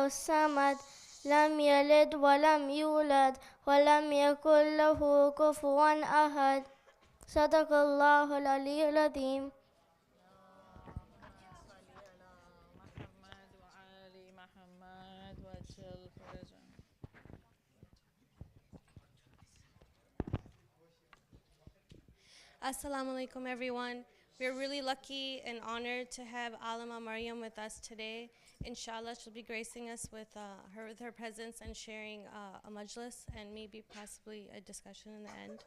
الصمد لم يلد ولم يولد ولم يكن له كفوا أحد صدق الله العلي العظيم. Assalamu alaikum, everyone. We're really lucky and honored to have Alama Maryam with us today. Inshallah, she'll be gracing us with her presence and sharing a majlis and maybe possibly a discussion in the end,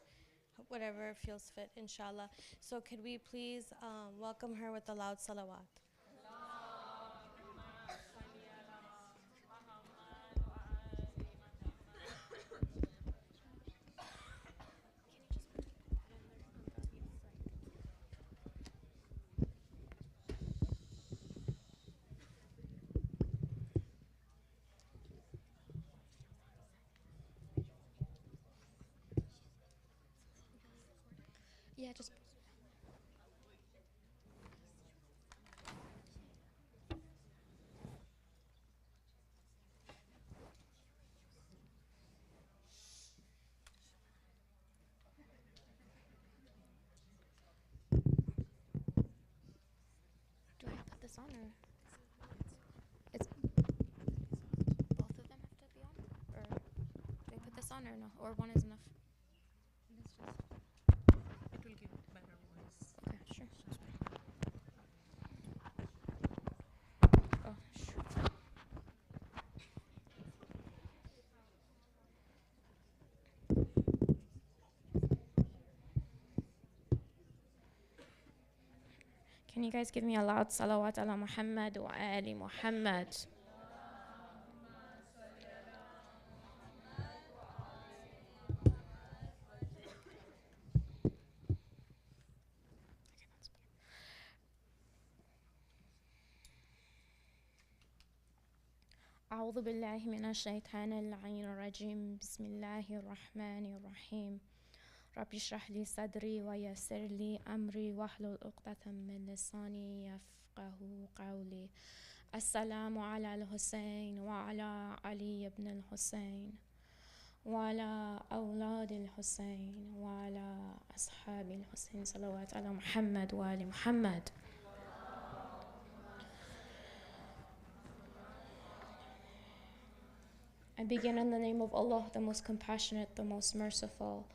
whatever feels fit, inshallah. So could we please welcome her with a loud salawat? Yeah, just. Do I put this on or? It's both of them have to be on, or do I put this on or no? Or one is enough? It will give better voice. Okay, sure. Oh, sure. Can you guys give me a loud salawat ala Muhammad wa ali Muhammad? أعوذ بالله من الشيطان اللعين الرجيم بسم الله الرحمن الرحيم رب اشرح لي صدري ويسر لي أمري واحلل عقدة من لساني يفقه قولي السلام على الحسين وعلى علي بن الحسين وعلى أولاد الحسين وعلى أصحاب الحسين صلوات على محمد وآل محمد. I begin in the name of Allah, the most compassionate, the most merciful.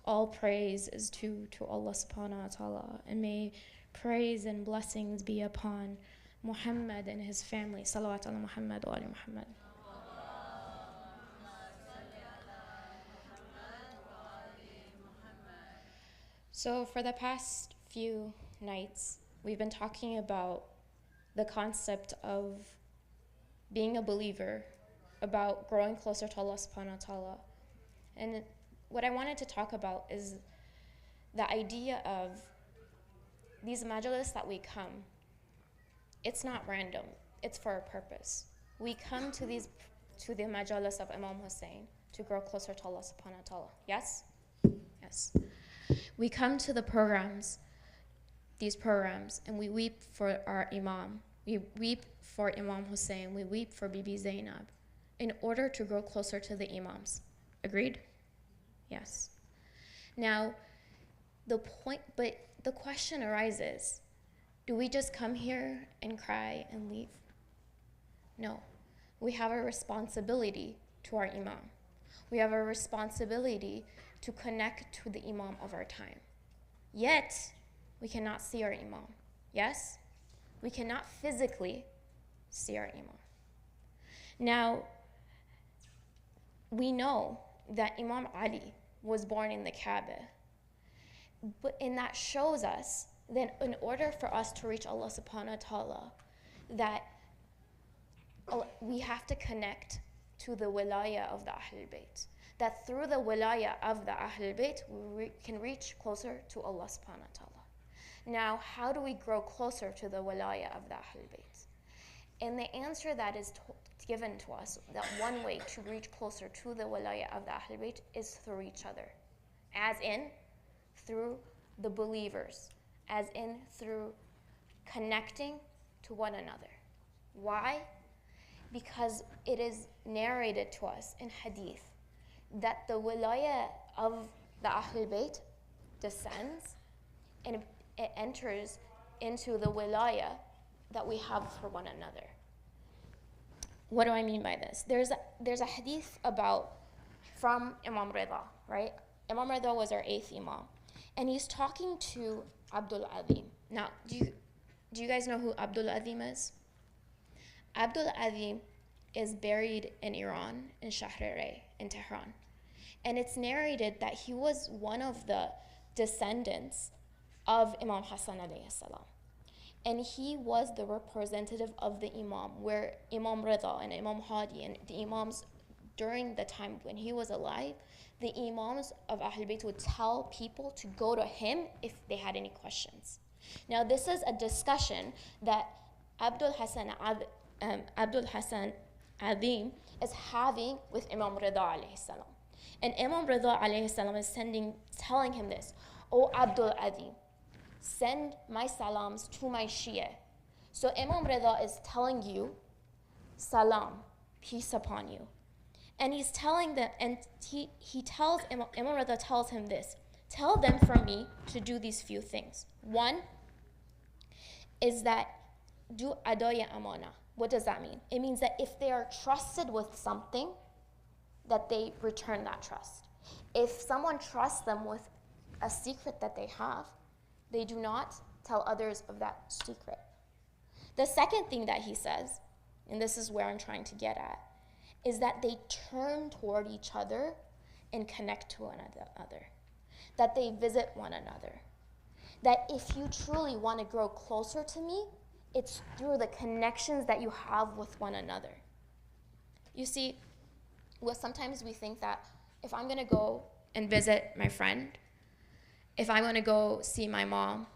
All praise is due to Allah subhanahu wa ta'ala, and may praise and blessings be upon Muhammad and his family. Salawat ala Muhammad wa ali Muhammad. So for the past few nights, we've been talking about the concept of being a believer, about growing closer to Allah subhanahu wa ta'ala. And what I wanted to talk about is the idea of these majlis that we come. It's not random, it's for a purpose. We come to the majalis of Imam Hussein to grow closer to Allah subhanahu wa ta'ala. Yes? Yes. We come to these programs, and we weep for our Imam. We weep for Imam Hussein. We weep for Bibi Zainab in order to grow closer to the Imams. Agreed? Yes. Now, the question arises, do we just come here and cry and leave? No. We have a responsibility to our Imam. We have a responsibility to connect to the Imam of our time. Yet, we cannot see our Imam. Yes? We cannot physically see our Imam. Now, we know that Imam Ali was born in the Kaaba. And that shows us that in order for us to reach Allah subhanahu wa ta'ala, that we have to connect to the wilaya of the Ahlul Bayt. That through the wilaya of the Ahlul Bayt, we can reach closer to Allah subhanahu wa ta'ala. Now, how do we grow closer to the wilaya of the Ahlul Bayt? And the answer that is given to us, that one way to reach closer to the wilaya of the Ahlul Bayt is through each other. As in, through the believers. As in, through connecting to one another. Why? because it is narrated to us in hadith that the wilaya of the Ahlul Bayt descends and it enters into the wilaya that we have for one another. What do I mean by this? There's a hadith from Imam Rida, right? Imam Rida was our 8th Imam, and he's talking to Abdul Azim. Now, do you guys know who Abdul Azim is? Abdul Azim is buried in Iran, in Shahrir, in Tehran. And it's narrated that he was one of the descendants of Imam Hassan alayhi salam. And he was the representative of the Imam, where Imam Rida and Imam Hadi and the Imams during the time when he was alive, the Imams of Ahlul Bayt would tell people to go to him if they had any questions. Now, this is a discussion that Abdul Hassan Azim is having with Imam Rida alayhi salam. And Imam Rida alayhi salam is telling him this, "O Abdul Azim, send my salams to my Shia." So Imam Rida is telling you, salam, peace upon you. And he's telling them, and he tells, Imam Rida tells him this, tell them from me to do these few things. One is that do adaya amana. What does that mean? It means that if they are trusted with something, that they return that trust. If someone trusts them with a secret that they have, they do not tell others of that secret. The second thing that he says, and this is where I'm trying to get at, is that they turn toward each other and connect to one another. That they visit one another. That if you truly want to grow closer to me, it's through the connections that you have with one another. You see, sometimes we think that if I'm going to go and visit my friend, if I want to go see my mom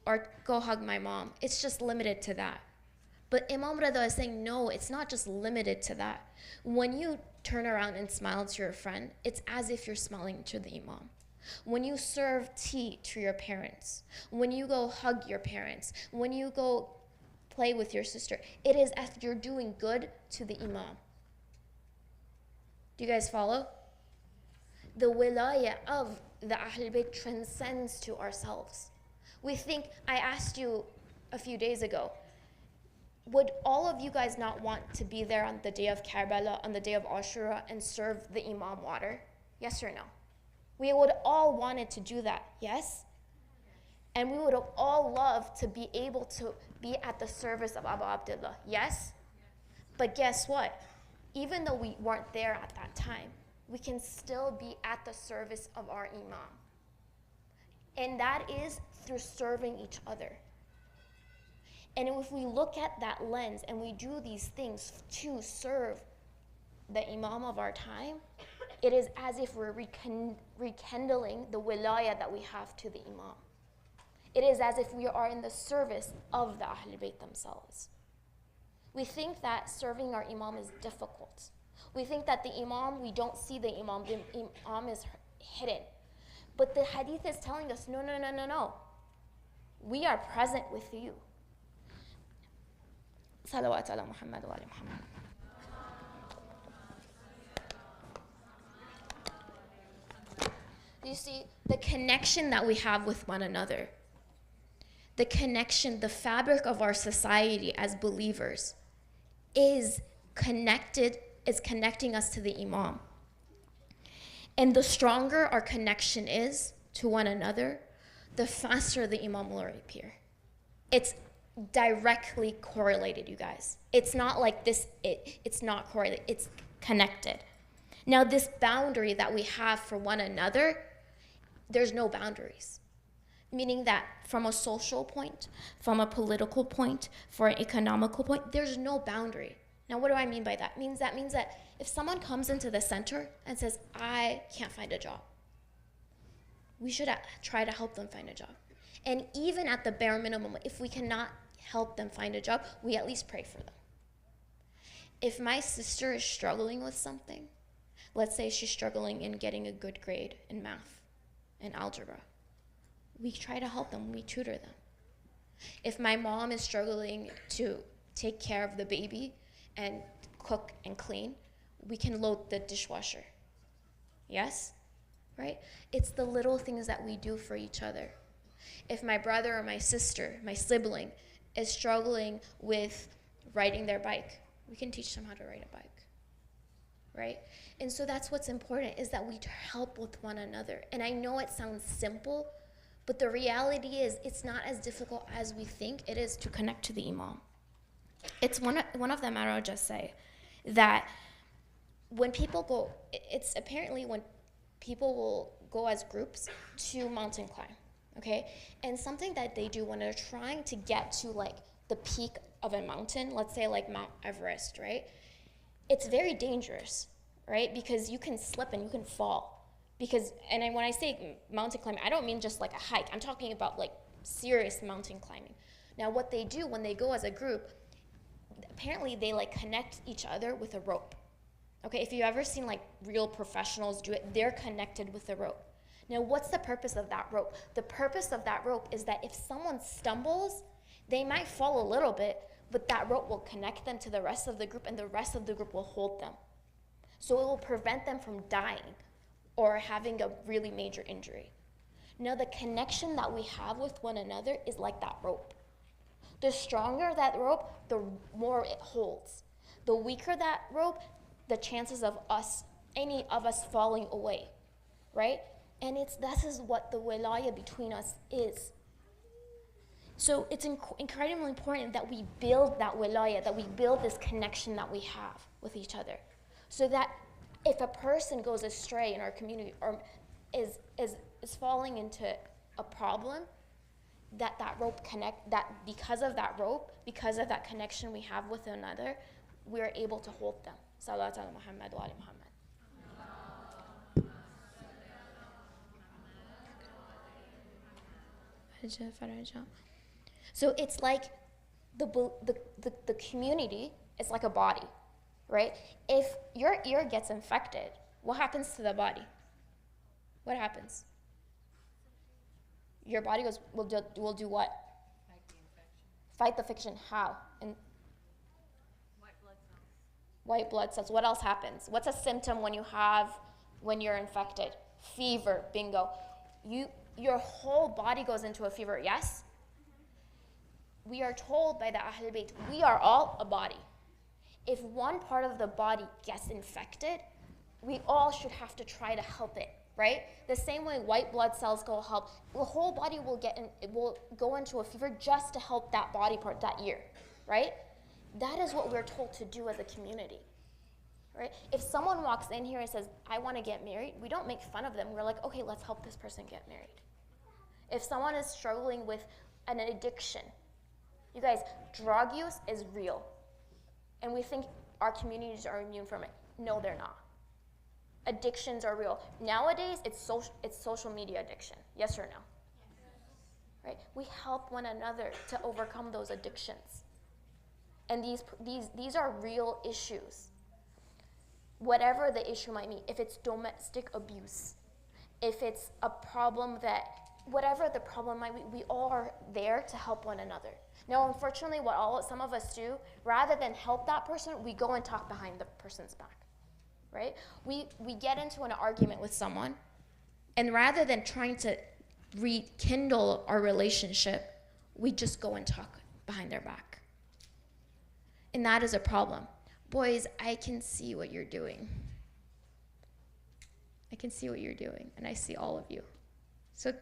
or go hug my mom, it's just limited to that. But Imam Rida is saying, no, it's not just limited to that. When you turn around and smile to your friend, it's as if you're smiling to the Imam. When you serve tea to your parents, when you go hug your parents, when you go play with your sister, it is as if you're doing good to the Imam. Do you guys follow? The wilaya of the Ahlul Bayt transcends to ourselves. We think, I asked you a few days ago, would all of you guys not want to be there on the day of Karbala, on the day of Ashura, and serve the Imam water? Yes or no? We would all wanted to do that, yes? And we would have all loved to be able to be at the service of Abu Abdullah, yes? But guess what? Even though we weren't there at that time, we can still be at the service of our Imam. And that is through serving each other. And if we look at that lens and we do these things to serve the Imam of our time, it is as if we're rekindling the wilaya that we have to the Imam. It is as if we are in the service of the Ahlul Bayt themselves. We think that serving our Imam is difficult. We think that the Imam, we don't see the Imam is hidden. But the hadith is telling us, no. We are present with you. Salawat ala Muhammad wa ala Muhammad. You see, the connection that we have with one another, the connection, the fabric of our society as believers is connecting us to the Imam. And the stronger our connection is to one another, the faster the Imam will appear. It's directly correlated, you guys. It's not like this, it's not correlated, it's connected. Now, this boundary that we have for one another, there's no boundaries. Meaning that from a social point, from a political point, for an economical point, there's no boundary. Now, what do I mean by that? That means that if someone comes into the center and says, I can't find a job, we should try to help them find a job. And even at the bare minimum, if we cannot help them find a job, we at least pray for them. If my sister is struggling with something, let's say she's struggling in getting a good grade in math and algebra, we try to help them, we tutor them. If my mom is struggling to take care of the baby and cook and clean, we can load the dishwasher. Yes? Right? It's the little things that we do for each other. If my brother or my sister, my sibling, is struggling with riding their bike, we can teach them how to ride a bike. Right? And so that's what's important, is that we help with one another. And I know it sounds simple, but the reality is it's not as difficult as we think it is to connect to the Imam. It's one of them, I'll just say, that when people go, it's apparently when people will go as groups to mountain climb, okay? And something that they do when they're trying to get to like the peak of a mountain, let's say like Mount Everest, right? It's very dangerous, right? Because you can slip and you can fall. When I say mountain climbing, I don't mean just like a hike. I'm talking about like serious mountain climbing. Now what they do when they go as a group, apparently they like connect each other with a rope. Okay, if you've ever seen like real professionals do it, they're connected with a rope. Now what's the purpose of that rope? The purpose of that rope is that if someone stumbles, they might fall a little bit, but that rope will connect them to the rest of the group, and the rest of the group will hold them. So it will prevent them from dying or having a really major injury. Now the connection that we have with one another is like that rope. The stronger that rope, the more it holds. The weaker that rope, the chances of any of us falling away, right? And this is what the wilaya between us is. So it's incredibly important that we build that wilaya, that we build this connection that we have with each other. So that if a person goes astray in our community or is falling into a problem, that rope because of that rope, because of that connection we have with another, we're able to hold them. Salawat ala Muhammad wa ala Muhammad. So it's like the community is like a body, right? If your ear gets infected, what happens to the body? What happens? Your body will do what? Fight the infection. Fight the infection. How? And White blood cells. White blood cells. What else happens? What's a symptom when you're infected? Fever. Bingo. Your whole body goes into a fever. Yes? We are told by the Ahl Bayt, we are all a body. If one part of the body gets infected, we all should have to try to help it, right? The same way white blood cells go help, the whole body will go into a fever just to help that body part, that ear, right? That is what we're told to do as a community, right? If someone walks in here and says, I want to get married, we don't make fun of them. We're like, okay, let's help this person get married. If someone is struggling with an addiction, you guys, drug use is real. And we think our communities are immune from it. No, they're not. Addictions are real. Nowadays, it's social media addiction. Yes or no? Yes. Right? We help one another to overcome those addictions. And these are real issues. Whatever the issue might be, if it's domestic abuse, if it's a problem whatever the problem might be, we all are there to help one another. Now, unfortunately, some of us do, rather than help that person, we go and talk behind the person's back, right? We get into an argument with someone, and rather than trying to rekindle our relationship, we just go and talk behind their back. And that is a problem. Boys, I can see what you're doing. I can see what you're doing, and I see all of you. So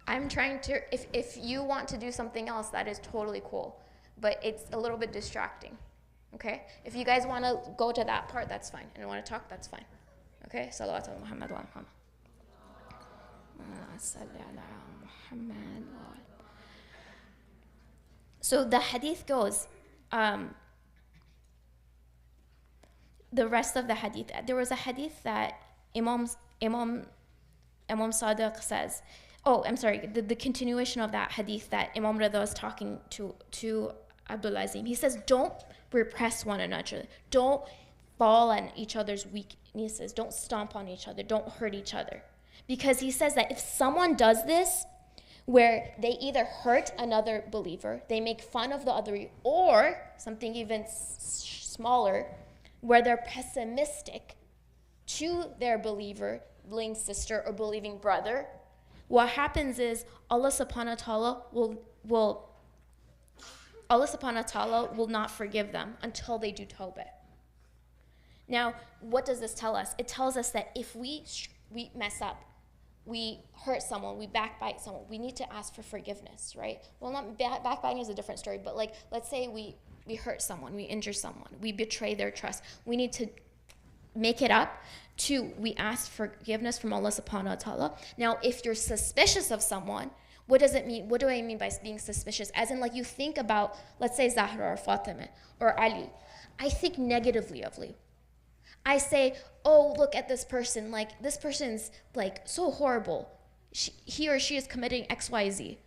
I'm trying to, if you want to do something else, that is totally cool. But it's a little bit distracting, okay? If you guys want to go to that part, that's fine. And want to talk, that's fine. Okay? Salawat ala Muhammad wa Muhammad. So the hadith goes, the rest of the hadith, there was a hadith that Imam Sadiq says, the continuation of that hadith that Imam Rida was talking to Abdul Azim. He says, don't repress one another. Don't fall on each other's weaknesses. Don't stomp on each other. Don't hurt each other. Because he says that if someone does this, where they either hurt another believer, they make fun of the other, or something even smaller, where they're pessimistic to their believing sister or believing brother, what happens is Allah subhanahu wa ta'ala will not forgive them until they do tawbah. Now, what does this tell us? It tells us that if we mess up, we hurt someone, we backbite someone, we need to ask for forgiveness, right? Well, not backbiting is a different story, but like, let's say we hurt someone, we injure someone, we betray their trust. We need to make it up. 2, we ask forgiveness from Allah subhanahu wa ta'ala. Now, if you're suspicious of someone, what does it mean? What do I mean by being suspicious? As in, like, you think about, let's say, Zahra or Fatima or Ali. I think negatively of you. I say, oh, look at this person. Like, this person's, like, so horrible. He or she is committing X, Y, Z.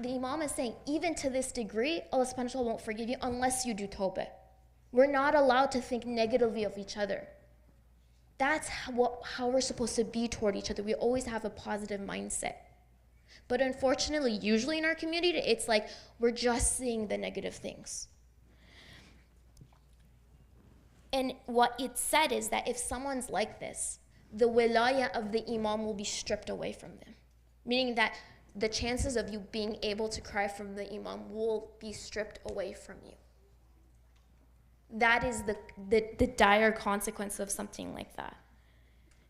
The Imam is saying, even to this degree, Allah subhanahu wa ta'ala won't forgive you unless you do tawbah. We're not allowed to think negatively of each other. That's how we're supposed to be toward each other. We always have a positive mindset. But unfortunately, usually in our community, it's like we're just seeing the negative things. And what it said is that if someone's like this, the wilaya of the imam will be stripped away from them. Meaning that the chances of you being able to cry from the imam will be stripped away from you. That is the dire consequence of something like that.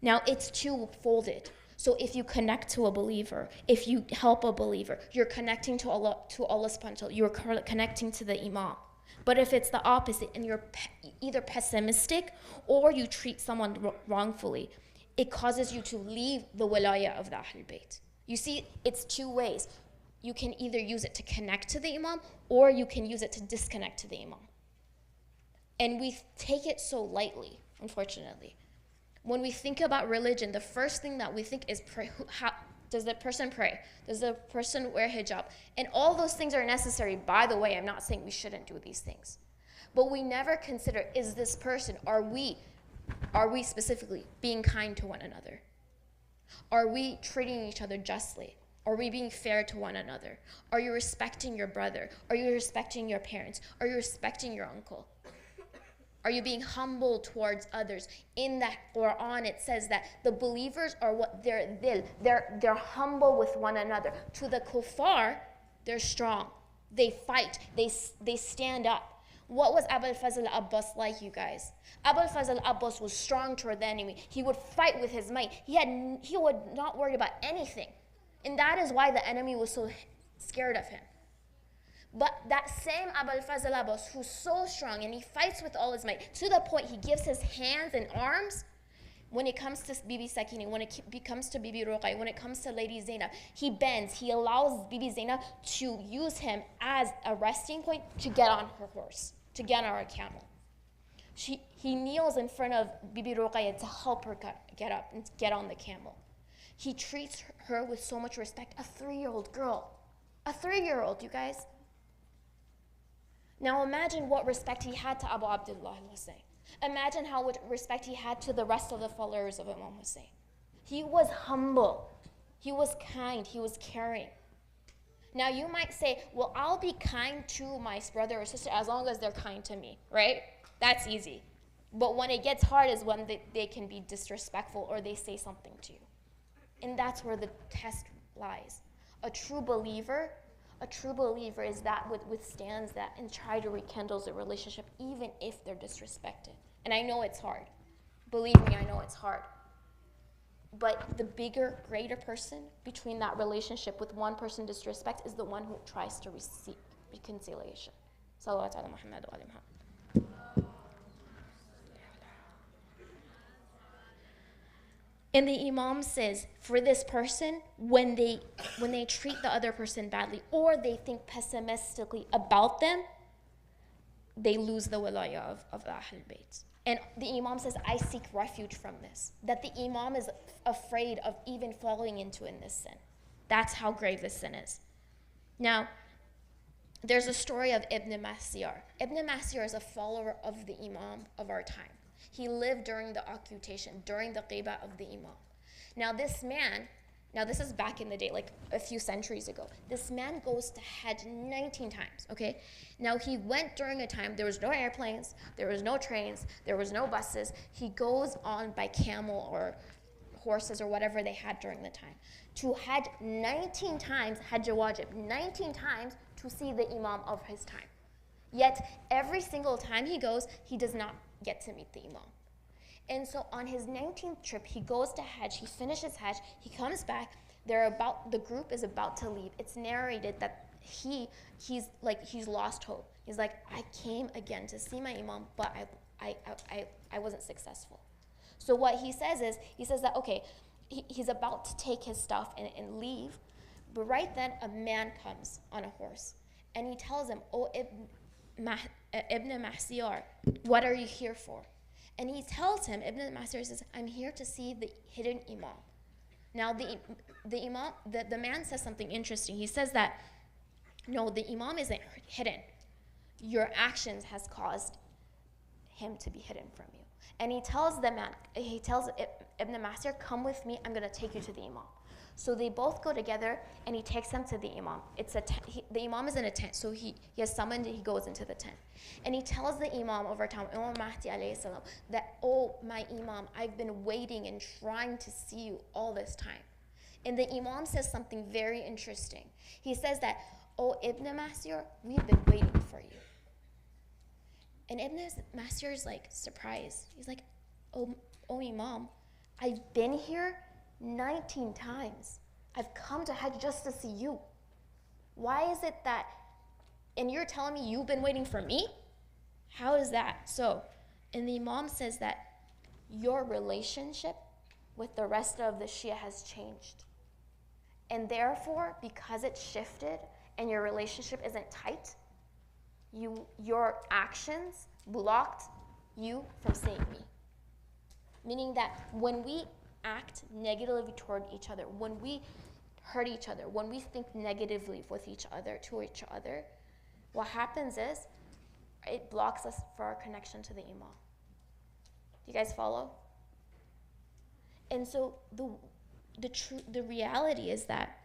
Now, it's two-folded. So if you connect to a believer, if you help a believer, you're connecting to Allah subhanahu wa ta'ala, you're connecting to the imam. But if it's the opposite and you're either pessimistic or you treat someone wrongfully, it causes you to leave the wilaya of the Ahlul Bayt. You see, it's two ways. You can either use it to connect to the imam or you can use it to disconnect to the imam. And we take it so lightly, unfortunately. When we think about religion, the first thing that we think is pray. How does the person pray? Does the person wear hijab? And all those things are necessary. By the way, I'm not saying we shouldn't do these things. But we never consider, is this person, are we specifically being kind to one another? Are we treating each other justly? Are we being fair to one another? Are you respecting your brother? Are you respecting your parents? Are you respecting your uncle? Are you being humble towards others? In the Quran, it says that the believers are what they're humble with one another. To the kuffar, they're strong. They fight. They stand up. What was Abu al-Fazl Abbas like, you guys? Abu al-Fazl Abbas was strong toward the enemy. He would fight with his might. He would not worry about anything. And that is why the enemy was so scared of him. But that same Abu al-Fazl Abbas, who's so strong and he fights with all his might, to the point he gives his hands and arms, when it comes to Bibi Sakini, when it comes to Bibi Ruqay, when it comes to Lady Zainab, he bends. He allows Bibi Zainab to use him as a resting point to get on her horse, to get on her camel. He kneels in front of Bibi Ruqay to help her get up and get on the camel. He treats her with so much respect. A 3-year-old girl. A 3-year-old, you guys. Now imagine what respect he had to Abu Abdullah al-Hussein. Imagine how much respect he had to the rest of the followers of Imam Hussein. He was humble. He was kind. He was caring. Now you might say, well, I'll be kind to my brother or sister as long as they're kind to me, right? That's easy. But when it gets hard is when they can be disrespectful or they say something to you. And that's where the test lies. A true believer is that what withstands that and try to rekindle the relationship even if they're disrespected. And I know it's hard. Believe me, I know it's hard. But the bigger, greater person between that relationship with one person disrespect is the one who tries to seek reconciliation. Salawat ala Muhammad wa ala Muhammad. And the Imam says, for this person, when they treat the other person badly or they think pessimistically about them, they lose the wilaya of the Ahlul Bayt. And the Imam says, I seek refuge from this. That the Imam is afraid of even falling into in this sin. That's how grave this sin is. Now, there's a story of Ibn Masyar. Ibn Masyar is a follower of the Imam of our time. He lived during the occupation, during the qiba of the Imam. Now this man, Now, this is back in the day, like a few centuries ago. This man goes to Hajj 19 times, okay? Now, he went during a time, there was no airplanes, there was no trains, there was no buses. He goes on by camel or horses or whatever they had during the time. To Hajj 19 times, Hajj wajib, 19 times to see the Imam of his time. Yet, every single time he goes, he does not get to meet the Imam. And so on his 19th trip, he goes to Hajj, he finishes Hajj, he comes back, the group is about to leave. It's narrated that he's lost hope. He's like, I came again to see my Imam, but I wasn't successful. So what he says that, okay, he's about to take his stuff and leave, but right then a man comes on a horse, and he tells him, oh, Ibn Mahsiyar, what are you here for? And he tells him, Ibn Masir says, I'm here to see the hidden Imam. Now, the man says something interesting. He says that, no, the Imam isn't hidden. Your actions has caused him to be hidden from you. And he tells Ibn Masir, come with me, I'm going to take you to the Imam. So they both go together, and he takes them to the Imam. The Imam is in a tent, so he has summoned, he goes into the tent. And he tells the Imam over time, Imam Mahdi alayhi salam, that, oh, my Imam, I've been waiting and trying to see you all this time. And the Imam says something very interesting. He says that, oh, Ibn Masir, we've been waiting for you. And Ibn Masir is like surprised. He's like, oh Imam, I've been here 19 times. I've come to Hajj just to see you. Why is it that, and you're telling me you've been waiting for me? How is that? So, and the Imam says that your relationship with the rest of the Shia has changed. And therefore, because it's shifted and your relationship isn't tight, your actions blocked you from seeing me. Meaning that when we act negatively toward each other, when we hurt each other, when we think negatively with each other, to each other, what happens is it blocks us for our connection to the Imam. Do you guys follow? And so the reality is that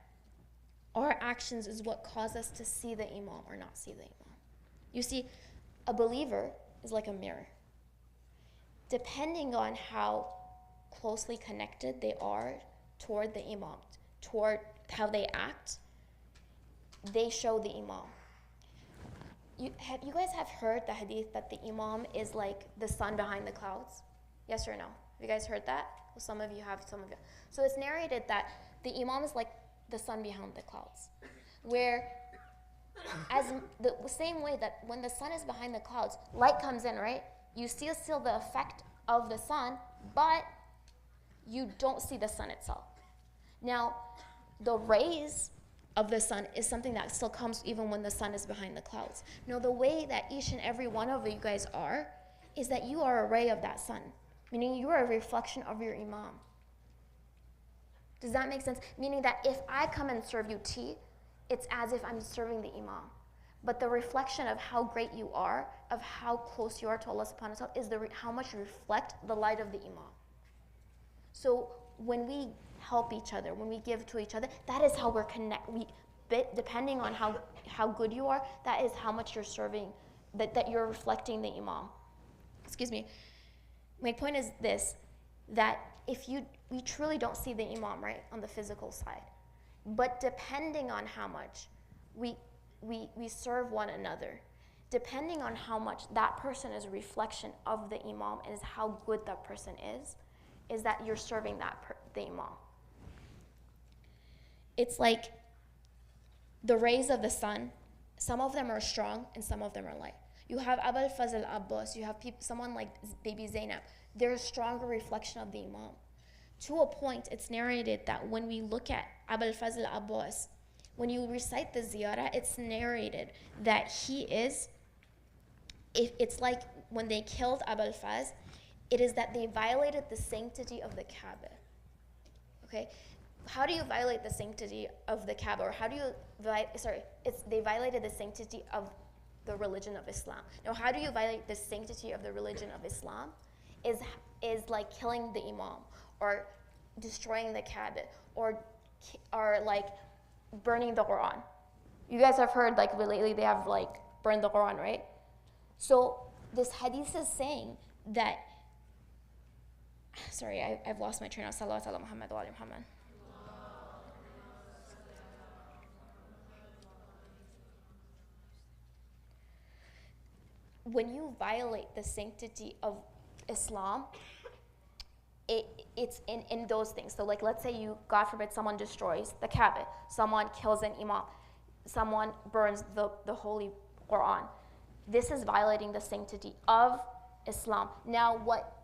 our actions is what cause us to see the Imam or not see the Imam. You see, a believer is like a mirror. Depending on how closely connected they are toward the Imam, toward how they act, they show the Imam. You guys have heard the hadith that the Imam is like the sun behind the clouds? Yes or no? Have you guys heard that? Well, some of you have, some of you. So it's narrated that the Imam is like the sun behind the clouds, where as the same way that when the sun is behind the clouds, light comes in, right? You still see the effect of the sun, but you don't see the sun itself. Now, the rays of the sun is something that still comes even when the sun is behind the clouds. Now, the way that each and every one of you guys are is that you are a ray of that sun, meaning you are a reflection of your Imam. Does that make sense? Meaning that if I come and serve you tea, it's as if I'm serving the Imam. But the reflection of how great you are, of how close you are to Allah subhanahu wa ta'ala, is how much you reflect the light of the Imam. So when we help each other, when we give to each other, that is how we're depending on how good you are, that is how much you're serving, that you're reflecting the Imam. Excuse me. My point is this, that we truly don't see the Imam, right, on the physical side. But depending on how much we serve one another, depending on how much that person is a reflection of the Imam and is how good that person is that you're serving the Imam. It's like the rays of the sun, some of them are strong and some of them are light. You have Abul Fazl Abbas, you have someone like Baby Zainab. They're a stronger reflection of the Imam. To a point, it's narrated that when we look at Abul Fazl Abbas, when you recite the ziyarah, it's narrated that it's like when they killed Abul Faz, it is that they violated the sanctity of the Kaaba. Okay? How do you violate the sanctity of the Kaaba? Or how do you they violated the sanctity of the religion of Islam. Now, how do you violate the sanctity of the religion of Islam? Is like killing the Imam, or destroying the Kaaba, or are like burning the Quran. You guys have heard like lately they have like burned the Quran, right? So this hadith is saying that, sorry, I've lost my train of salawat ala Muhammad wa ali Muhammad. When you violate the sanctity of Islam, it's in those things. So like, let's say you, God forbid, someone destroys the Kaaba, someone kills an imam, someone burns the holy Quran. This is violating the sanctity of Islam. Now what,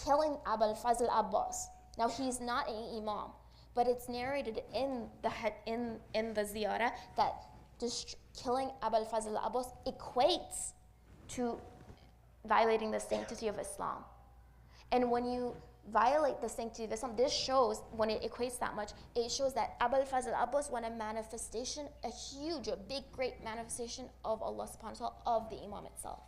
killing Abul Fazl Abbas, now he's not an imam, but it's narrated in the ziyarah that killing Abul Fazl Abbas equates to violating the sanctity of Islam. And when you violate the sanctity of Islam, this shows, when it equates that much, it shows that Abul Fazl Abbas was a manifestation, a huge, a big, great manifestation of Allah subhanahu wa ta'ala, of the Imam itself,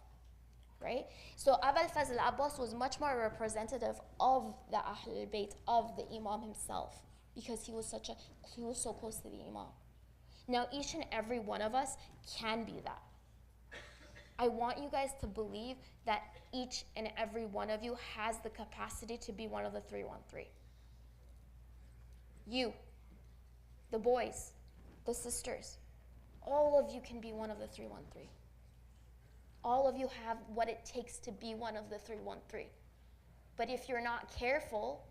right? So Abul Fazl Abbas was much more representative of the Ahlul Bayt, of the Imam himself, because he was so close to the Imam. Now each and every one of us can be that. I want you guys to believe that each and every one of you has the capacity to be one of the 313. You, the boys, the sisters, all of you can be one of the 313. All of you have what it takes to be one of the 313. But if you're not careful,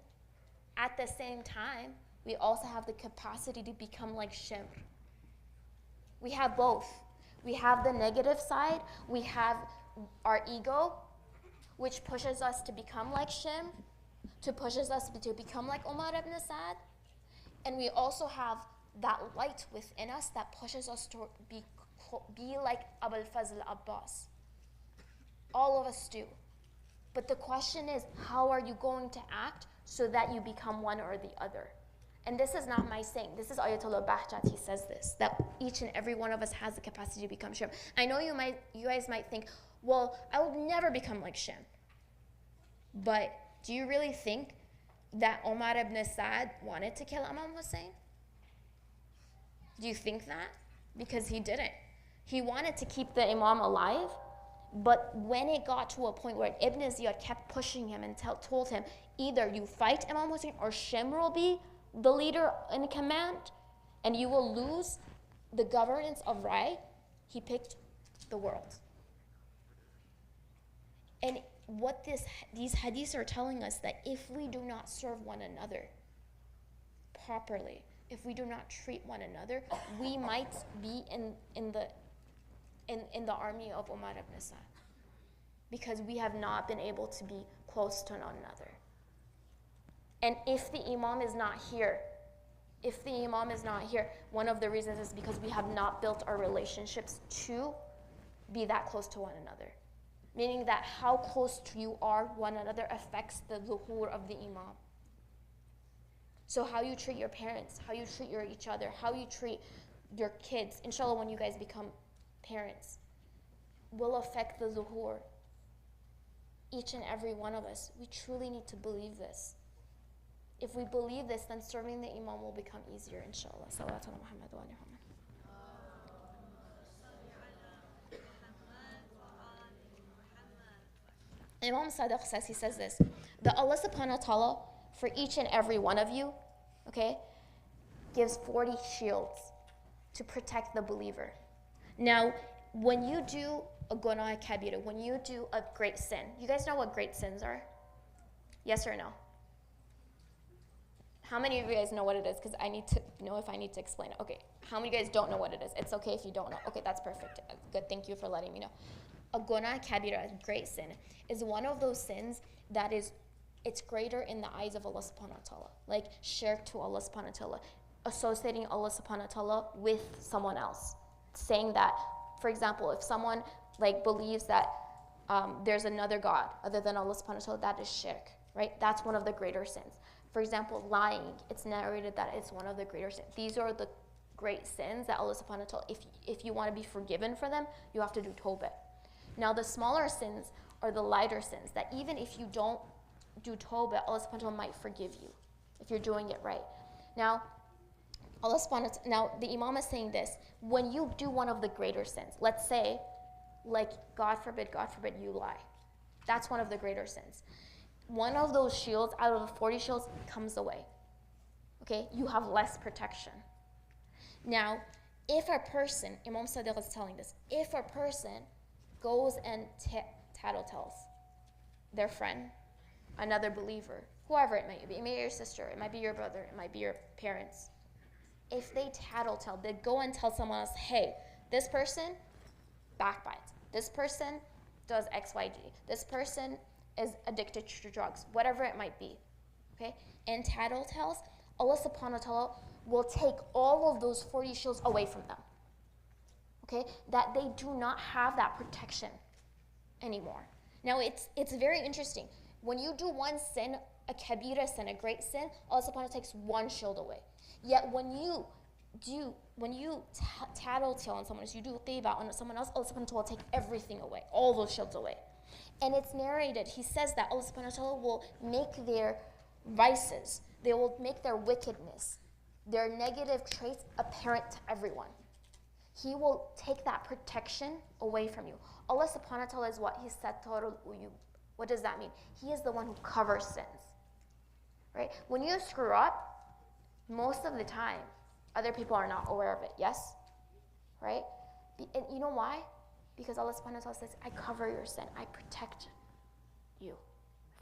at the same time, we also have the capacity to become like Shimr. We have both. We have the negative side, we have our ego, which pushes us to become like Shim, to pushes us to become like Umar ibn Sa'd, and we also have that light within us that pushes us to be like Abul Fazl Abbas. All of us do. But the question is, how are you going to act so that you become one or the other? And this is not my saying. This is Ayatollah Bahjat. He says this, that each and every one of us has the capacity to become Shim. I know you guys might think, well, I will never become like Shim. But do you really think that Umar ibn Sa'd wanted to kill Imam Hussein? Do you think that? Because he didn't. He wanted to keep the Imam alive, but when it got to a point where Ibn Ziyad kept pushing him and told him, either you fight Imam Hussein or Shim will be the leader in command, and you will lose the governance of Rai, he picked the world. And what these hadiths are telling us, that if we do not serve one another properly, if we do not treat one another, we might be in the army of Umar ibn Sa'd, because we have not been able to be close to one another. And if the Imam is not here, one of the reasons is because we have not built our relationships to be that close to one another. Meaning that how close to you are one another affects the zuhur of the Imam. So how you treat your parents, how you treat each other, how you treat your kids, inshallah when you guys become parents, will affect the zuhur. Each and every one of us, we truly need to believe this. If we believe this, then serving the Imam will become easier, inshallah. Salawat ala Muhammad wa ali Muhammad. Imam Sadiq says, he says this, that Allah subhanahu wa ta'ala, for each and every one of you, okay, gives 40 shields to protect the believer. Now, when you do a gunah kabira, when you do a great sin, you guys know what great sins are? Yes or no? How many of you guys know what it is? Because I need to know if I need to explain it. Okay, how many of you guys don't know what it is? It's okay if you don't know. Okay, that's perfect. Good, thank you for letting me know. A gunah kabira, a great sin, is one of those sins that is, it's greater in the eyes of Allah subhanahu wa ta'ala. Like shirk to Allah subhanahu wa ta'ala, associating Allah subhanahu wa ta'ala with someone else. Saying that, for example, if someone like believes that there's another God other than Allah subhanahu wa ta'ala, that is shirk, right? That's one of the greater sins. For example, lying, it's narrated that it's one of the greater sins. These are the great sins that Allah subhanahu wa ta'ala, if you want to be forgiven for them, you have to do tawbah. Now the smaller sins are the lighter sins that even if you don't do tawbah, Allah subhanahu wa ta'ala might forgive you if you're doing it right. Now, Allah subhanahu wa ta'ala, now the Imam is saying this, when you do one of the greater sins, let's say, like God forbid, you lie. That's one of the greater sins. One of those shields out of the 40 shields comes away. Okay, you have less protection. Now, if a person, Imam Sadiq is telling this, if a person goes and tattletales their friend, another believer, whoever it may be, it may be your sister, it might be your brother, it might be your parents. If they tattletale, they go and tell someone else, hey, this person backbites, this person does XYG, this person is addicted to drugs, whatever it might be, okay? And tattletales, Allah subhanahu wa ta'ala will take all of those 40 shields away from them, okay? That they do not have that protection anymore. Now, it's very interesting. When you do one sin, a kabira sin, a great sin, Allah subhanahu wa ta'ala takes one shield away. Yet when you tattletale on someone else, you do qiba on someone else, Allah subhanahu wa ta'ala will take everything away, all those shields away. And it's narrated, he says that Allah subhanahu wa ta'ala will make their vices, they will make their wickedness, their negative traits apparent to everyone. He will take that protection away from you. Allah subhanahu wa ta'ala is what? He's satarul uyub. What does that mean? He is the one who covers sins. Right? When you screw up, most of the time, other people are not aware of it. Yes? Right? And you know why? Because Allah subhanahu wa ta'ala says, I cover your sin. I protect you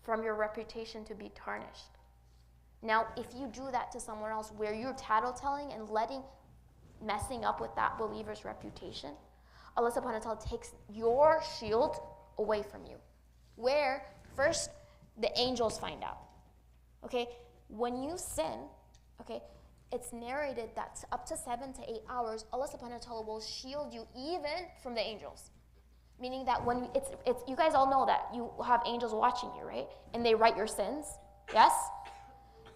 from your reputation to be tarnished. Now, if you do that to someone else where you're tattletelling and messing up with that believer's reputation, Allah subhanahu wa ta'ala takes your shield away from you. Where first the angels find out. Okay? When you sin, okay, it's narrated that up to 7 to 8 hours, Allah subhanahu wa ta'ala will shield you even from the angels. Meaning that when it's you guys all know that you have angels watching you, right? And they write your sins. Yes?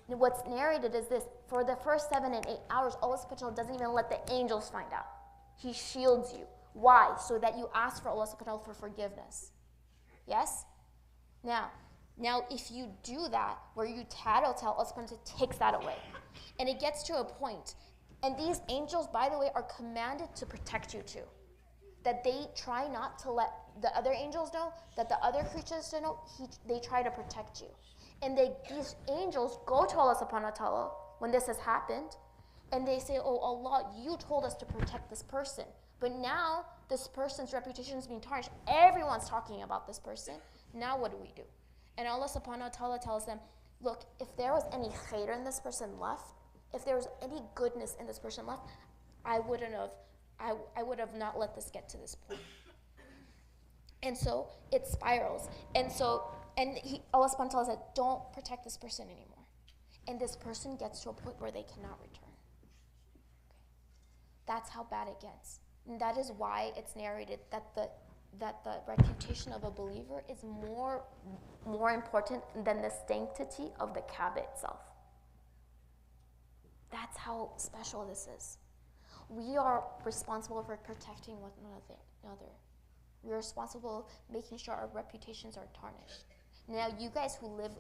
And what's narrated is this: for the first 7 and 8 hours, Allah subhanahu wa ta'ala doesn't even let the angels find out. He shields you. Why? So that you ask for Allah subhanahu wa ta'ala for forgiveness. Yes? Now, if you do that, where you tattletale, Allah subhanahu wa ta'ala takes that away. And it gets to a point, and these angels, by the way, are commanded to protect you too. That they try not to let the other angels know, that the other creatures don't know, they try to protect you. And these angels go to Allah subhanahu wa ta'ala when this has happened, and they say, oh Allah, you told us to protect this person, but now this person's reputation is being tarnished. Everyone's talking about this person. Now what do we do? And Allah subhanahu wa ta'ala tells them, look, if there was any khair in this person left, if there was any goodness in this person left, I would have not let this get to this point. And so it spirals. And Allah subhanahu wa ta'ala said, don't protect this person anymore. And this person gets to a point where they cannot return. Okay. That's how bad it gets. And that is why it's narrated that the reputation of a believer is more important than the sanctity of the Kaaba itself. That's how special this is. We are responsible for protecting one another. We're responsible for making sure our reputations are tarnished. Now, you guys who live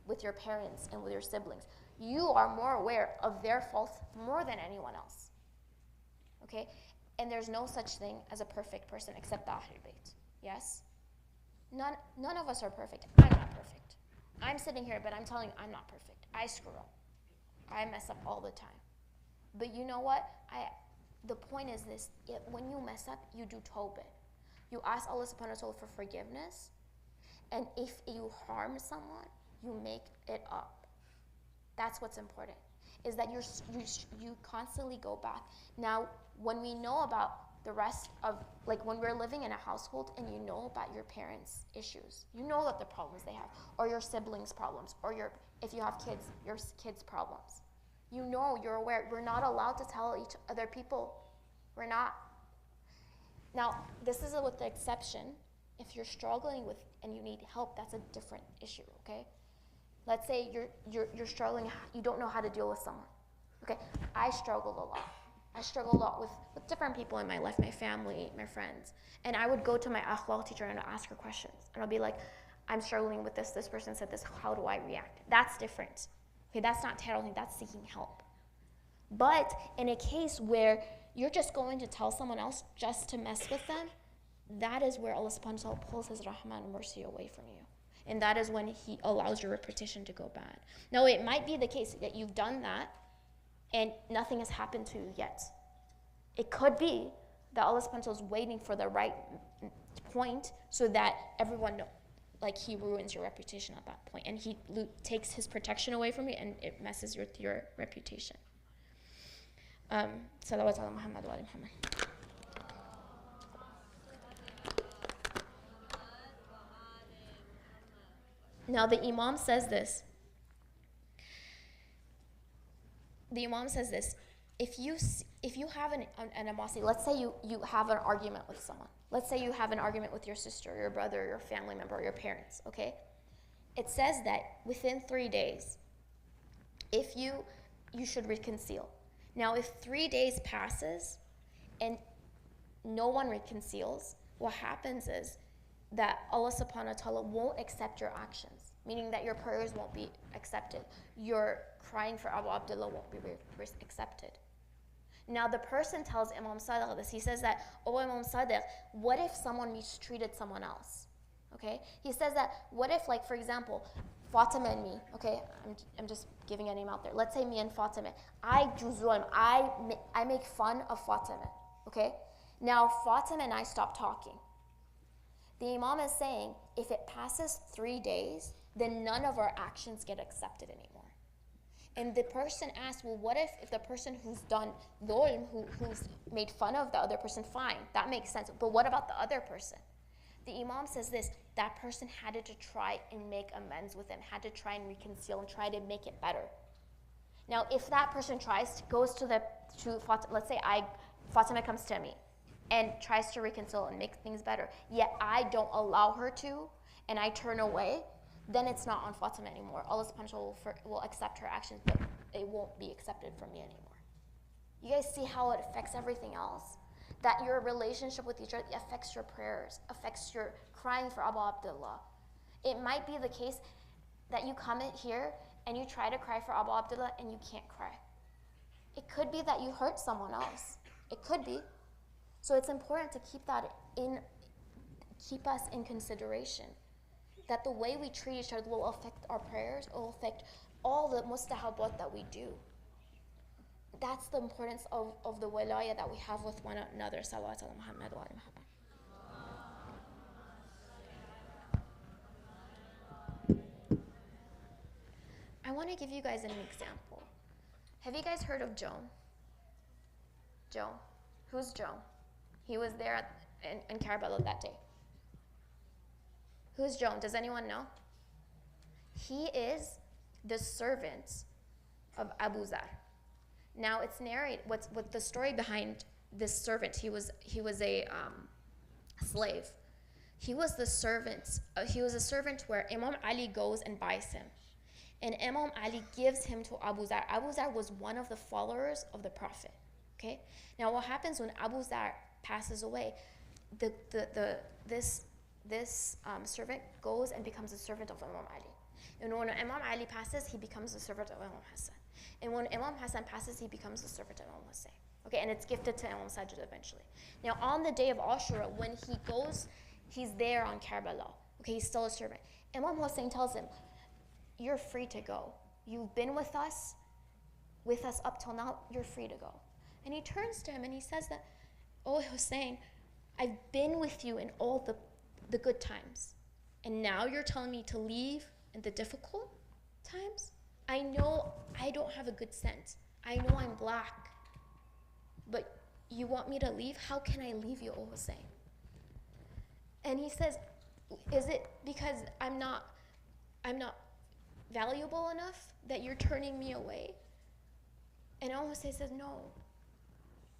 with your parents and with your siblings, you are more aware of their faults more than anyone else. Okay? And there's no such thing as a perfect person except the Ahlul Bayt. Yes? None of us are perfect. I'm not perfect. I'm sitting here, but I'm telling you, I'm not perfect. I screw up. I mess up all the time. But you know what? The point is this: when you mess up, you do tawbah. You ask Allah subhanahu wa ta'ala for forgiveness, and if you harm someone, you make it up. That's what's important, is that you constantly go back. Now, when we know about the rest of, like when we're living in a household and you know about your parents' issues, you know that the problems they have, or your siblings' problems, or if you have kids, your kids' problems. You know, you're aware. We're not allowed to tell each other people. We're not. Now, this is with the exception. If you're struggling with and you need help, that's a different issue, okay? Let's say you're struggling, you don't know how to deal with someone. Okay, I struggled a lot. I struggled a lot with different people in my life, my family, my friends. And I would go to my akhlaq teacher and ask her questions. And I'll be like, I'm struggling with this person said this, how do I react? That's different. Okay, that's not tattling, that's seeking help. But in a case where you're just going to tell someone else just to mess with them, that is where Allah subhanahu wa ta'ala pulls his rahman and mercy away from you. And that is when he allows your repetition to go bad. Now, it might be the case that you've done that and nothing has happened to you yet. It could be that Allah subhanahu wa ta'ala is waiting for the right point so that everyone knows. Like, he ruins your reputation at that point, and he takes his protection away from you, and it messes with your reputation. Salawat ala Muhammad wa ala Muhammad. Now the Imam says this. If you have an animosity, let's say you have an argument with someone. Let's say you have an argument with your sister, your brother, your family member, or your parents, okay? It says that within 3 days, if you should reconcile. Now, if 3 days passes and no one reconciles, what happens is that Allah subhanahu wa ta'ala won't accept your actions, meaning that your prayers won't be accepted. Your crying for Abu Abdullah won't be accepted. Now, the person tells Imam Sadiq this. He says that, oh, Imam Sadiq, what if someone mistreated someone else? Okay? He says that, what if, like, for example, Fatima and me, okay? I'm just giving a name out there. Let's say me and Fatima. I do zulm. I make fun of Fatima, okay? Now, Fatima and I stop talking. The Imam is saying, if it passes 3 days, then none of our actions get accepted anymore. And the person asks, well, what if the person who's done dhulm, who's made fun of the other person, fine, that makes sense. But what about the other person? The Imam says this, that person had to try and make amends with him, had to try and reconcile and try to make it better. Now, if that person goes to Fatima, let's say Fatima comes to me and tries to reconcile and make things better, yet I don't allow her to, and I turn away, then it's not on Fatima anymore. Allah subhanahu wa ta'ala will accept her actions, but it won't be accepted from me anymore. You guys see how it affects everything else? That your relationship with each other affects your prayers, affects your crying for Abu Abdullah. It might be the case that you come in here and you try to cry for Abu Abdullah and you can't cry. It could be that you hurt someone else. It could be. So it's important to keep us in consideration. That the way we treat each other will affect our prayers, it will affect all the mustahabat that we do. That's the importance of the wilayah that we have with one another. Salawat ala Muhammad wa ala Muhammad. I want to give you guys an example. Have you guys heard of Joan? Joan. Who's Joan? He was there in Karbala that day. Who's Joan? Does anyone know? He is the servant of Abu Zar. Now it's narrated. What's the story behind this servant? He was a slave. He was the servant. He was a servant where Imam Ali goes and buys him, and Imam Ali gives him to Abu Zar. Abu Zar was one of the followers of the Prophet. Okay. Now what happens when Abu Zar passes away? This servant goes and becomes a servant of Imam Ali. And when Imam Ali passes, he becomes a servant of Imam Hassan. And when Imam Hassan passes, he becomes a servant of Imam Hussein. Okay, and it's gifted to Imam Sajid eventually. Now, on the day of Ashura, when he goes, he's there on Karbala. Okay, he's still a servant. Imam Hussein tells him, you're free to go. You've been with us up till now, you're free to go. And he turns to him and he says that, oh Hussein, I've been with you in all the good times. And now you're telling me to leave in the difficult times? I know I don't have a good sense. I know I'm black. But you want me to leave? How can I leave you, O Hussein? And he says, is it because I'm not valuable enough that you're turning me away? And Al Hussein says, no.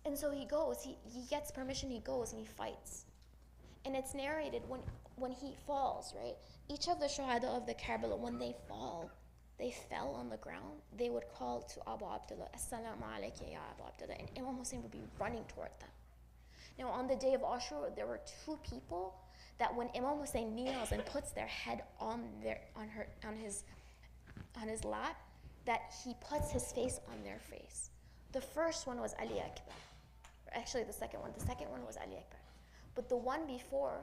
And so he goes, he gets permission, he goes and he fights. And it's narrated when he falls, right? Each of the shuhada of the Karbala, when they fell on the ground, they would call to Abu Abdullah, Assalamu alayka ya Abu Abdullah, and Imam Hussein would be running toward them. Now on the day of Ashura, there were 2 people that when Imam Hussein kneels and puts their head on his lap, that he puts his face on their face. The first one was Ali Akbar. Actually, the second one. The second one was Ali Akbar. But the one before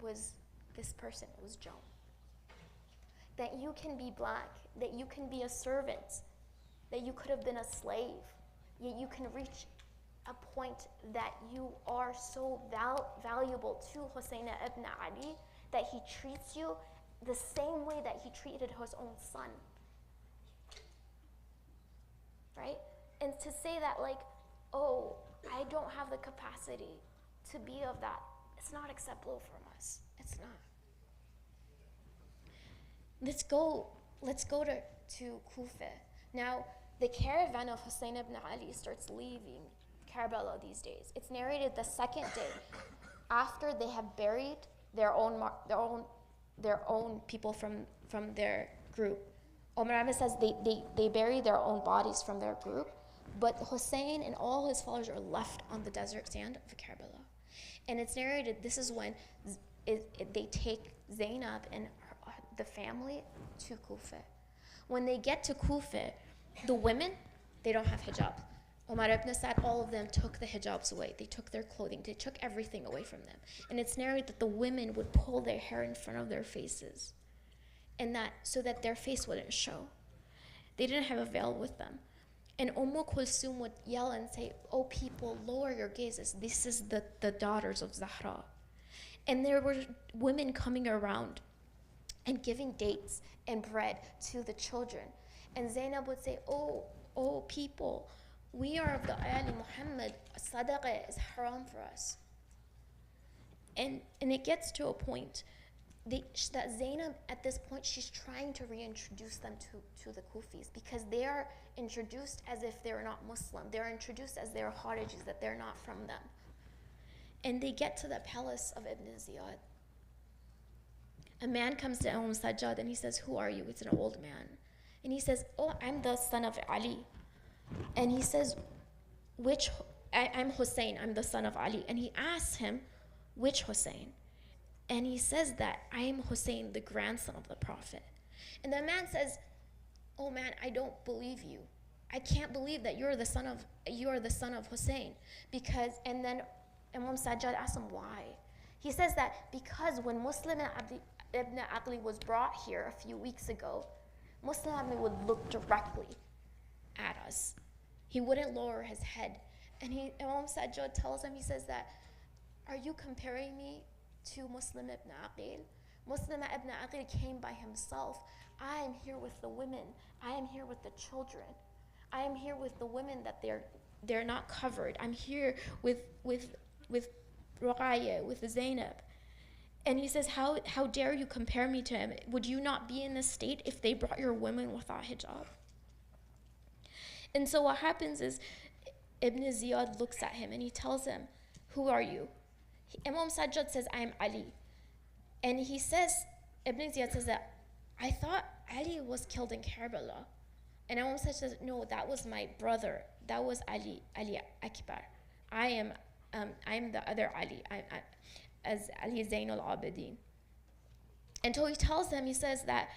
was this person. It was Joan. That you can be black, that you can be a servant, that you could have been a slave, yet you can reach a point that you are so valuable to Hussein ibn Ali that he treats you the same way that he treated his own son. Right? And to say that, like, oh, I don't have the capacity to be of that, it's not acceptable from us. It's not. Let's go to Kufa. Now, the caravan of Hussein ibn Ali starts leaving Karbala these days. It's narrated the second day after they have buried their own people from their group. Maryam says they bury their own bodies from their group, but Hussein and all his followers are left on the desert sand of Karbala. And it's narrated, this is when they take Zainab and the family to Kufa. When they get to Kufa, the women, they don't have hijab. Umar ibn Sa'd, all of them took the hijabs away. They took their clothing. They took everything away from them. And it's narrated that the women would pull their hair in front of their faces, and that so that their face wouldn't show. They didn't have a veil with them. And Kulsum would yell and say, "Oh people, lower your gazes. This is the daughters of Zahra." And there were women coming around and giving dates and bread to the children. And Zainab would say, oh people, we are of the Ali Muhammad. Sadaqah is haram for us. And it gets to a point that Zainab, at this point, she's trying to reintroduce them to the Kufis, because they are introduced as if they're not Muslim. They're introduced as they're Kharijis, that they're not from them. And they get to the palace of Ibn Ziyad. A man comes to Sajjad and he says, "Who are you?" It's an old man. And he says, "Oh, I'm the son of Ali." And he says, I'm Hussein, I'm the son of Ali. And he asks him, "Which Hussein?" And he says that, "I am Hussein, the grandson of the Prophet." And the man says, "Oh man, I don't believe you. I can't believe that you are the son of Hussein." And then Imam Sajjad asks him why. He says that because when Muslim ibn Aqli was brought here a few weeks ago, Muslim Aqli would look directly at us. He wouldn't lower his head. And Imam Sajjad tells him, he says that, "Are you comparing me to Muslim ibn Aqil? Muslim ibn Aqil came by himself. I am here with the women. I am here with the children. I am here with the women that they're not covered. I'm here with Ruqayya, with Zainab." And he says, how dare you compare me to him? Would you not be in this state if they brought your women without hijab? And so what happens is Ibn Ziyad looks at him and he tells him, "Who are you?" Imam Sajjad says, "I am Ali." And he says, Ibn Ziyad says that, "I thought Ali was killed in Karbala." And Imam Sajjad says, "No, that was my brother. That was Ali Akbar. I am the other Ali. As Ali Zain al-Abidin." And so he tells them, he says that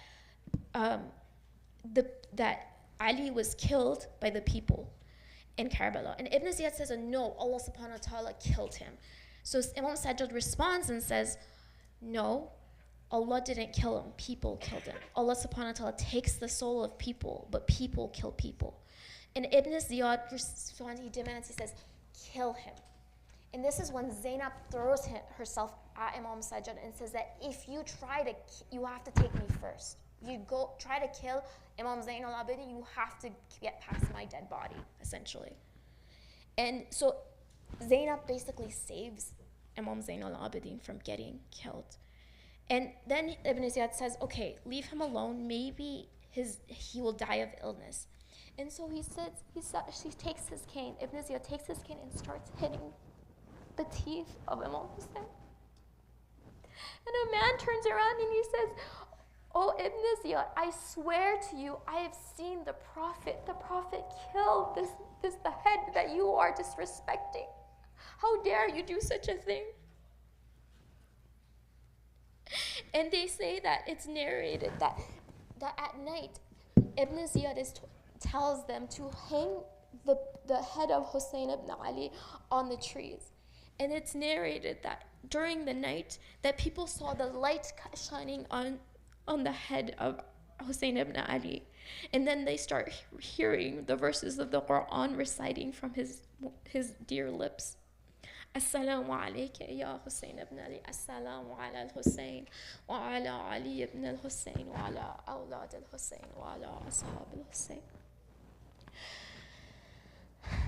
that Ali was killed by the people in Karbala. And Ibn Ziyad says, "No, Allah subhanahu wa ta'ala killed him." So Imam Sajjad responds and says, "No, Allah didn't kill him, people killed him. Allah subhanahu wa ta'ala takes the soul of people, but people kill people." And Ibn Ziyad responds, he demands, he says, "Kill him." And this is when Zainab throws herself at Imam Sajjad and says that, "If you you have to take me first. You go try to kill Imam Zain al-Abidin, you have to get past my dead body," essentially. And so Zainab basically saves Imam Zain al-Abidin from getting killed. And then Ibn Ziyad says, "Okay, leave him alone. Maybe he will die of illness." And so he takes his cane. Ibn Ziyad takes his cane and starts hitting the teeth of Imam Hussein. And a man turns around and he says, "Oh Ibn Ziyad, I swear to you, I have seen the Prophet. The Prophet killed the head that you are disrespecting. How dare you do such a thing?" And they say that it's narrated that at night, Ibn Ziyad tells them to hang the head of Hussein ibn Ali on the trees. And it's narrated that during the night that people saw the light shining on the head of Hussein ibn Ali. And then they start hearing the verses of the Quran reciting from his dear lips. Assalamu alayka ya Hussein ibn Ali. Assalamu ala al-Hussein wa ala Ali ibn al-Hussein wa ala awlad al-Hussein wa ala ashab al-Hussein.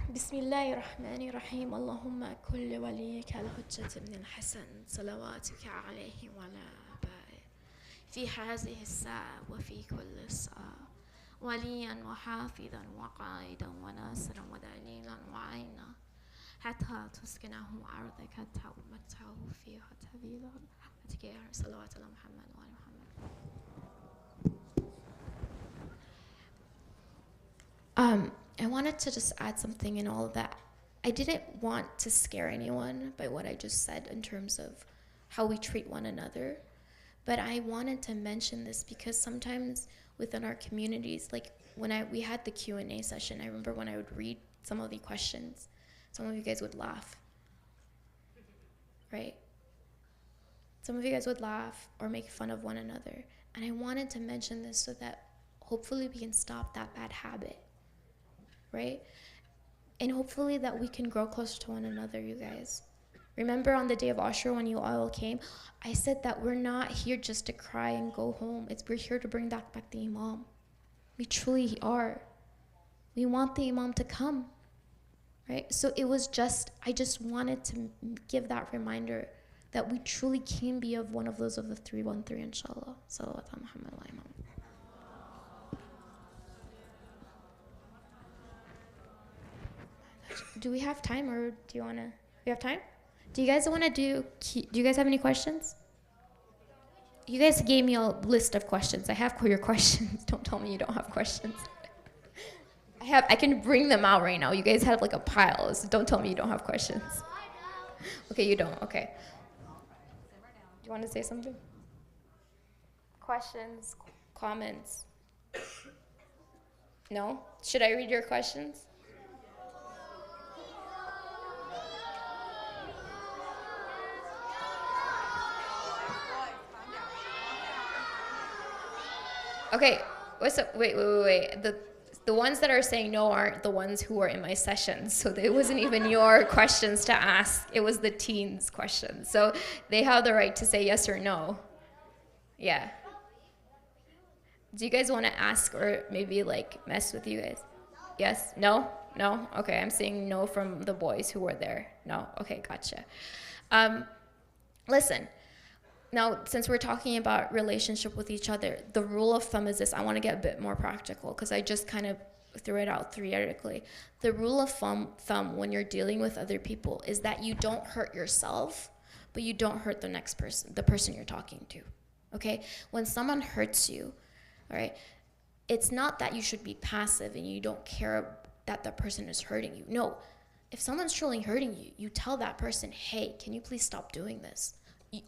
بسم الله الرحمن الرحيم اللهم كل وليك الحجة بن الحسن صلواتك عليه وعلى آبائه في هذه الساعة وفي كل ساعة وليا وحافظا وقائدا وناصرا ودليلا وعينا حتى تسكنه أرضك وتمتعه فيها طويلا برحمتك يا صلوات الله محمد وعلى محمد. I wanted to just add something in all of that. I didn't want to scare anyone by what I just said in terms of how we treat one another, but I wanted to mention this because sometimes within our communities, like when we had the Q&A session, I remember when I would read some of the questions, some of you guys would laugh, right? Some of you guys would laugh or make fun of one another. And I wanted to mention this so that hopefully we can stop that bad habit. Right? And hopefully that we can grow closer to one another, you guys. Remember on the day of Ashura when you all came, I said that we're not here just to cry and go home. We're here to bring back the Imam. We truly are. We want the Imam to come. Right? So I just wanted to give that reminder that we truly can be of one of those of the 313, inshallah. Salawat ala Muhammad wa Imam. Do we have time, or do you want to? We have time? Do you guys want to do you guys have any questions? You guys gave me a list of questions. I have your questions. Don't tell me you don't have questions. I can bring them out right now. You guys have like a pile, so don't tell me you don't have questions. Okay, you don't. Okay. Do you want to say something? Questions, comments? No? Should I read your questions? Okay, what's up? Wait. The ones that are saying no aren't the ones who are in my sessions. So it wasn't even your questions to ask. It was the teens' questions. So they have the right to say yes or no. Yeah. Do you guys want to ask or maybe like mess with you guys? Yes? No? No? Okay, I'm saying no from the boys who were there. No? Okay, gotcha. Listen. Now, since we're talking about relationship with each other, the rule of thumb is this. I want to get a bit more practical because I just kind of threw it out theoretically. The rule of thumb when you're dealing with other people is that you don't hurt yourself, but you don't hurt the next person, the person you're talking to, okay? When someone hurts you, all right, it's not that you should be passive and you don't care that the person is hurting you. No, if someone's truly hurting you, you tell that person, hey, can you please stop doing this?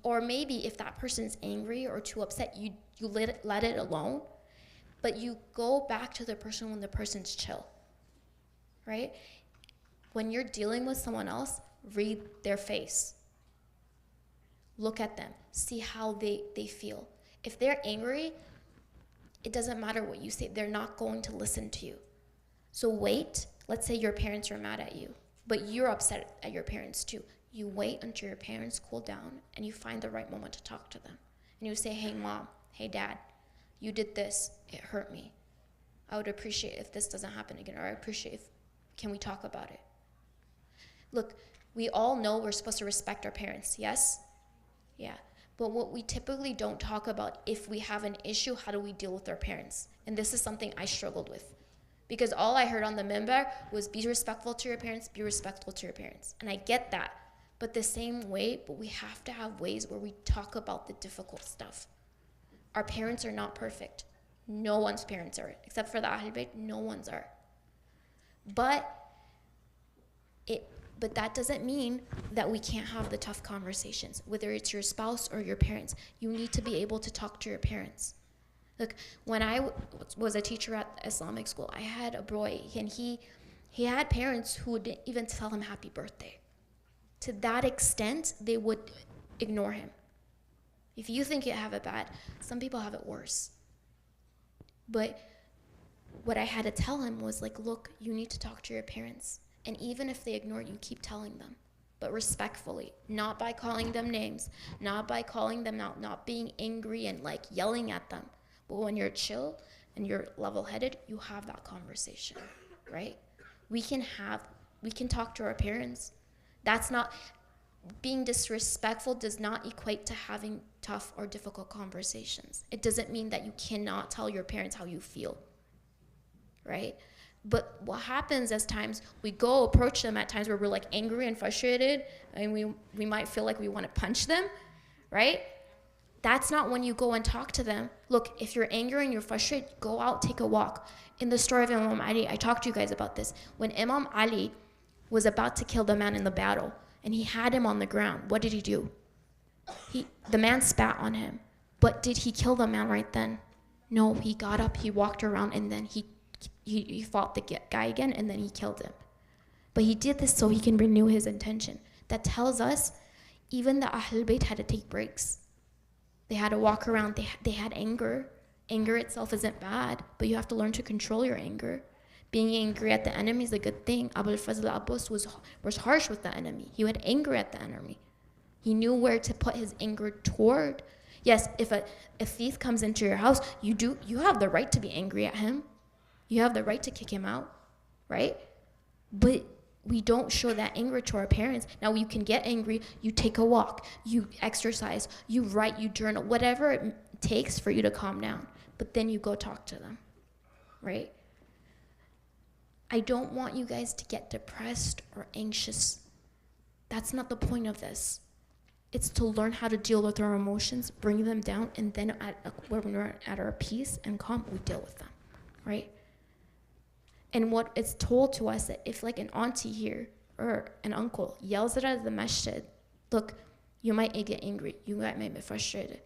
Or maybe if that person's angry or too upset, you let it alone, but you go back to the person when the person's chill, right? When you're dealing with someone else, read their face. Look at them. See how they feel. If they're angry, it doesn't matter what you say. They're not going to listen to you. So wait. Let's say your parents are mad at you, but you're upset at your parents too. You wait until your parents cool down and you find the right moment to talk to them. And you say, hey mom, hey dad, you did this, it hurt me. I would appreciate if this doesn't happen again, or I appreciate if, can we talk about it? Look, we all know we're supposed to respect our parents, yes? Yeah, but what we typically don't talk about, if we have an issue, how do we deal with our parents? And this is something I struggled with. Because all I heard on the minbar was be respectful to your parents, be respectful to your parents. And I get that. But the same way, but we have to have ways where we talk about the difficult stuff. Our parents are not perfect. No one's parents are, except for the Ahl Bayt, no one's are. But that doesn't mean that we can't have the tough conversations, whether it's your spouse or your parents. You need to be able to talk to your parents. Look, when I was a teacher at Islamic school, I had a boy, and He had parents who didn't even tell him happy birthday. To that extent, they would ignore him. If you think you have it bad, some people have it worse. But what I had to tell him was like, look, you need to talk to your parents. And even if they ignore you, keep telling them. But respectfully, not by calling them names, not by calling them out, not being angry and like yelling at them. But when you're chill and you're level-headed, you have that conversation, right? We can talk to our parents. That's not, being disrespectful does not equate to having tough or difficult conversations. It doesn't mean that you cannot tell your parents how you feel, right? But what happens as times we go approach them at times where we're like angry and frustrated and we might feel like we want to punch them, right? That's not when you go and talk to them. Look, if you're angry and you're frustrated, go out, take a walk. In the story of Imam Ali, I talked to you guys about this. When Imam Ali was about to kill the man in the battle and he had him on the ground, what did he do? The man spat on him. But did he kill the man right then? No, he got up, he walked around, and then he fought the guy again, and then he killed him. But he did this so he can renew his intention. That tells us even the Ahlul Bayt had to take breaks. They had to walk around. They had anger. Anger itself isn't bad, but you have to learn to control your anger. Being angry at the enemy is a good thing. Abul Fazl Abbas was harsh with the enemy. He had anger at the enemy. He knew where to put his anger toward. Yes, if a thief comes into your house, you have the right to be angry at him. You have the right to kick him out, right? But we don't show that anger to our parents. Now, you can get angry, you take a walk, you exercise, you write, you journal, whatever it takes for you to calm down. But then you go talk to them, right? I don't want you guys to get depressed or anxious. That's not the point of this. It's to learn how to deal with our emotions, bring them down, and then when we're at our peace and calm, we deal with them, right? And what it's told to us that if like an auntie here or an uncle yells at us at the masjid, look, you might get angry, you might be frustrated.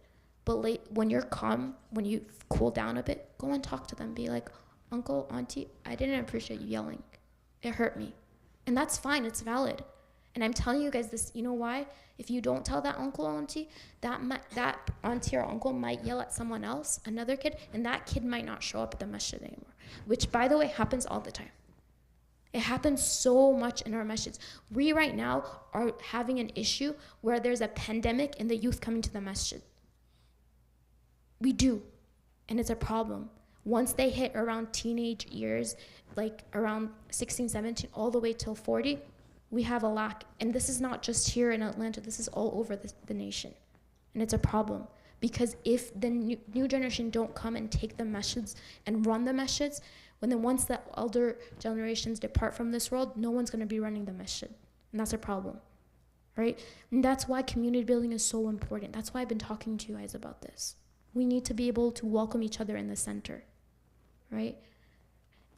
But when you're calm, when you cool down a bit, go and talk to them. Be like, uncle, auntie, I didn't appreciate you yelling. It hurt me. And that's fine, it's valid. And I'm telling you guys this, you know why? If you don't tell that uncle or auntie, that auntie or uncle might yell at someone else, another kid, and that kid might not show up at the masjid anymore. Which, by the way, happens all the time. It happens so much in our masjids. We right now are having an issue where there's a pandemic and the youth coming to the masjid. We do, and it's a problem. Once they hit around teenage years, like around 16, 17, all the way till 40, we have a lack. And this is not just here in Atlanta, this is all over the nation. And it's a problem. Because if the new generation don't come and take the masjids and run the masjids, once the elder generations depart from this world, no one's going to be running the masjid. And that's a problem, right? And that's why community building is so important. That's why I've been talking to you guys about this. We need to be able to welcome each other in the center, right?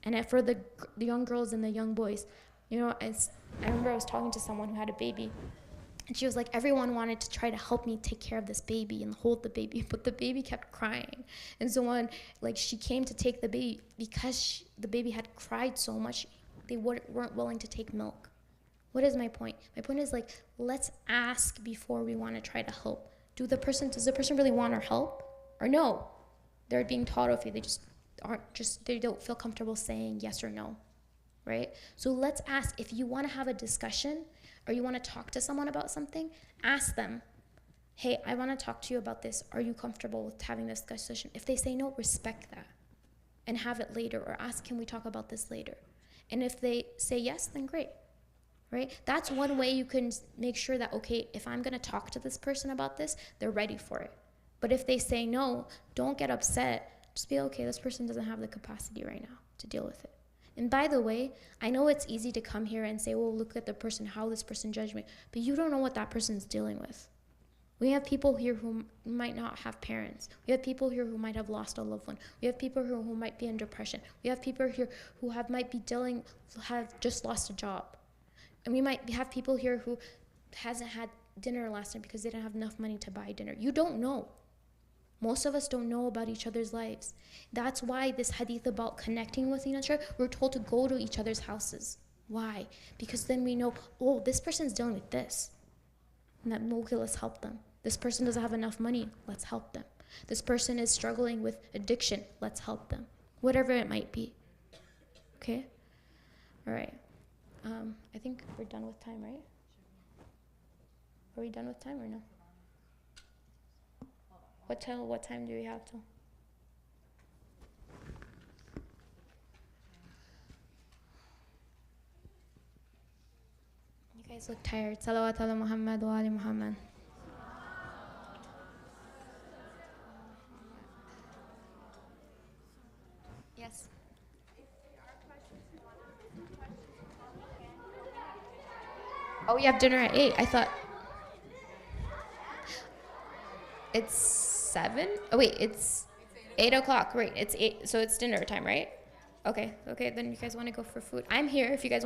And for the young girls and the young boys, you know, I remember I was talking to someone who had a baby, and she was like, everyone wanted to try to help me take care of this baby and hold the baby, but the baby kept crying. And so when she came to take the baby, because the baby had cried so much, they weren't willing to take milk. What is my point? My point is let's ask before we want to try to help. Does the person really want our help? Or no? They're being taught okay, they don't feel comfortable saying yes or no, right? So let's ask. If you want to have a discussion or you want to talk to someone about something, ask them, hey, I want to talk to you about this. Are you comfortable with having this discussion? If they say no, respect that and have it later, or ask, can we talk about this later? And if they say yes, then great, right? That's one way you can make sure that, okay, if I'm going to talk to this person about this, they're ready for it. But if they say no, don't get upset. Just be okay, this person doesn't have the capacity right now to deal with it. And by the way, I know it's easy to come here and say, well, look at the person, how this person judged me. But you don't know what that person's dealing with. We have people here who might not have parents. We have people here who might have lost a loved one. We have people here who might be in depression. We have people here who have just lost a job. And we might have people here who hasn't had dinner last night because they didn't have enough money to buy dinner. You don't know. Most of us don't know about each other's lives. That's why this hadith about connecting with each other, we're told to go to each other's houses. Why? Because then we know, oh, this person's dealing with this. And that, okay, let's help them. This person doesn't have enough money, let's help them. This person is struggling with addiction, let's help them. Whatever it might be. Okay? All right. I think we're done with time, right? Are we done with time or no? What time do we have till? You guys look tired. Salawat ala Muhammad wa ali Muhammad. Yes. Oh, you have dinner at 8. I thought it's 7. Oh wait, it's 8 o'clock. Right, it's 8. So it's dinner time, right? Okay. Then you guys want to go for food? I'm here if you guys want.